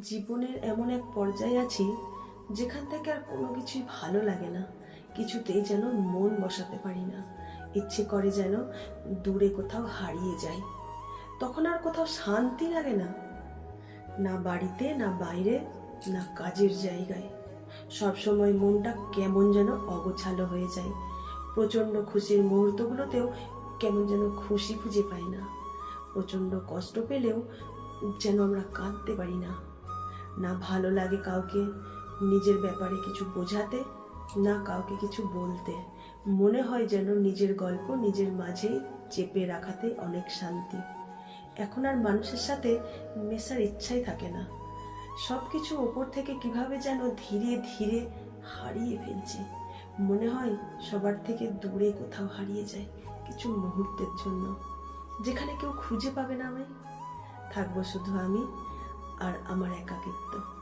জীবনের এমন এক পর্যায়ে আছি যেখান থেকে আর কোনো কিছুই ভালো লাগে না, কিছুতেই যেন মন বসাতে পারি না। ইচ্ছে করে যেন দূরে কোথাও হারিয়ে যাই। তখন আর কোথাও শান্তি লাগে না, না বাড়িতে, না বাইরে, না কাজের জায়গায়। সবসময় মনটা কেমন যেন অগোছালো হয়ে যায়। প্রচণ্ড খুশির মুহূর্তগুলোতেও কেমন যেন খুশি খুঁজে পাই না। প্রচণ্ড কষ্ট পেলেও যেন আমরা কাঁদতে পারি না। না ভালো লাগে কাউকে নিজের ব্যাপারে কিছু বোঝাতে, না কাউকে কিছু বলতে। মনে হয় যেন নিজের গল্প নিজের মাঝেই চেপে রাখাতে অনেক শান্তি। এখন আর মানুষের সাথে মেশার ইচ্ছাই থাকে না। সব কিছু ওপর থেকে কিভাবে যেন ধীরে ধীরে হারিয়ে ফেলছে। মনে হয় সবার থেকে দূরে কোথাও হারিয়ে যায় কিছু মুহূর্তের জন্য, যেখানে কেউ খুঁজে পাবে না আমায়। থাকবো শুধু আমি আর আমার একাকিত্ব।